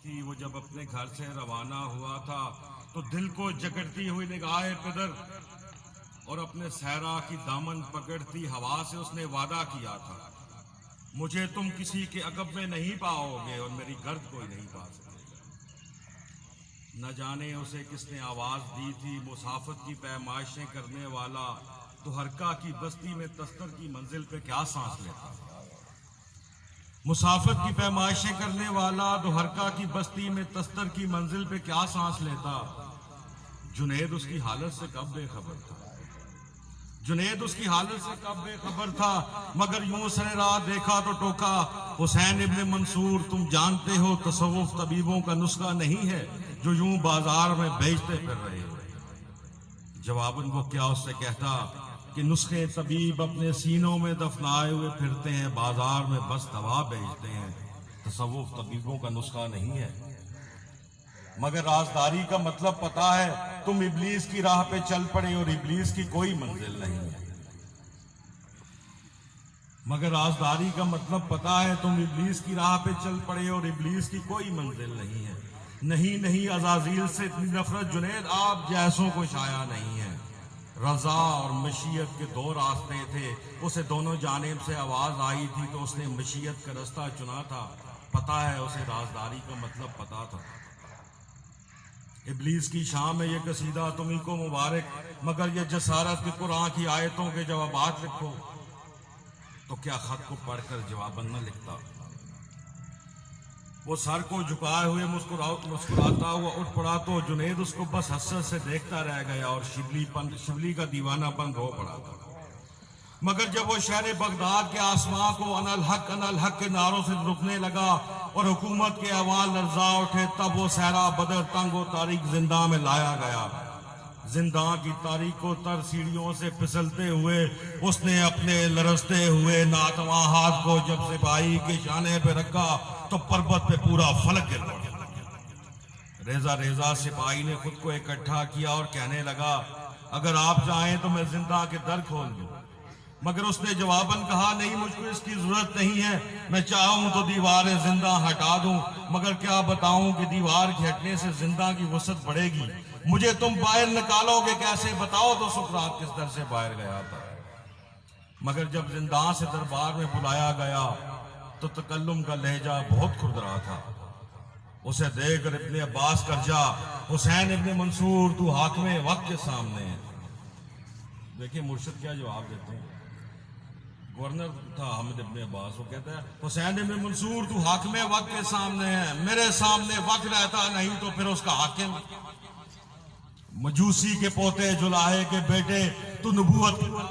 थी। वो जब अपने घर से रवाना हुआ था तो दिल को जकड़ती हुई निगाहें पिदर और अपने सहरा की दामन पकड़ती हवा से उसने वादा किया था, मुझे तुम किसी के अगब में नहीं पाओगे और मेरी गर्द कोई नहीं पा सकेगा। न जाने उसे किसने आवाज दी थी, मुसाफत की पैमाइशें करने वाला तो हरका की बस्ती में तस्तर की मंजिल पे क्या सांस लेता। मुसाफत की पैमाइशें करने वाला तो हरका की बस्ती में तस्तर की मंजिल पे क्या सांस लेता। जुनैद उसकी हालत से कब बेखबर था, जुनैद उसकी हालत से कब बेखबर था। मगर यूं सरे राह देखा तो टोका, हुसैन इब्न मंसूर तुम जानते हो तसव्वुफ तबीबों का नुस्खा नहीं है जो यूं बाजार में बेचते फिर रहे हो। जवाबन वो क्या उससे कहता कि नुस्खे तबीब अपने सीनों में दफनाए हुए फिरते हैं, बाजार में बस दवा बेचते हैं, तसव्वुफ तबीबों का नुस्खा नहीं है। मगर राजदारी का मतलब पता है, तुम इब्लीस की राह पे चल पड़े और इब्लीस की कोई मंजिल नहीं है। मगर राजदारी का मतलब पता है, तुम इब्लीस की राह पे चल पड़े और इब्लीस की कोई मंजिल नहीं है। नहीं नहीं, अज़ाज़ील से इतनी नफरत जुनैद आप जैसों को शाया नहीं है। रजा और मशीयत के दो रास्ते थे, उसे दोनों जानिब से आवाज आई थी तो उसने मशीयत का रास्ता चुना था। पता है उसे राजदारी का मतलब पता था। इब्लीस की शाम में ये कसीदा तुम्ही को मुबारक, मगर ये जसारत की कुरान की आयतों के जवाबात लिखो तो क्या खत को पढ़कर जवाबन न लिखता। वो सर को झुकाए हुए मुस्कुराता हुआ उठ पड़ा तो जुनैद उसको बस हसरत से देखता रह गया और शिबली का दीवानापन रो पड़ा था। मगर जब वो शहर बगदाद के आसमां को अनल हक के नारों से रुकने लगा और हुकूमत के अवान लर्जा उठे, तब वो सहरा बदर तंग और तारीख जिंदा में लाया गया। जिंदा की तारीखों तर सीढ़ियों से फिसलते हुए उसने अपने लरसते हुए नातवा हाथ को जब सिपाही के शाने पे रखा तो पर्वत पे पूरा फलक गिर पड़ा। रेजा रेजा सिपाही ने खुद को इकट्ठा किया और कहने लगा, अगर आप चाहें तो मैं जिंदा के दर खोल दूं। मगर उसने जवाबन कहा, नहीं, मुझको इसकी जरूरत नहीं है, मैं चाहूं तो दीवारें जिंदा हटा दूं, मगर क्या बताऊं कि दीवार के हटने से जिंदा की वसत बढ़ेगी। मुझे तुम बाहर निकालोगे कैसे, बताओ तो सुकरात किस दर से बाहर गया था। मगर जब जिंदा से दरबार में बुलाया गया तो तकल्लुम का लहजा बहुत खुरदरा था। उसे देखकर इब्ने अब्बास कर्जा, हुसैन इब्ने मंसूर तू हाकिम वक्त के सामने है। देखिए मुर्शिद क्या जवाब देते हैं। गवर्नर था हामिद इब्ने अब्बास, वो कहता है, हुसैन इब्ने मंसूर तू हाकिम वक्त के सामने है, मेरे सामने वक्त रहता नहीं तो फिर उसका हाकिम। मजूसी के पोते जुलाहे के बेटे तू नबूवत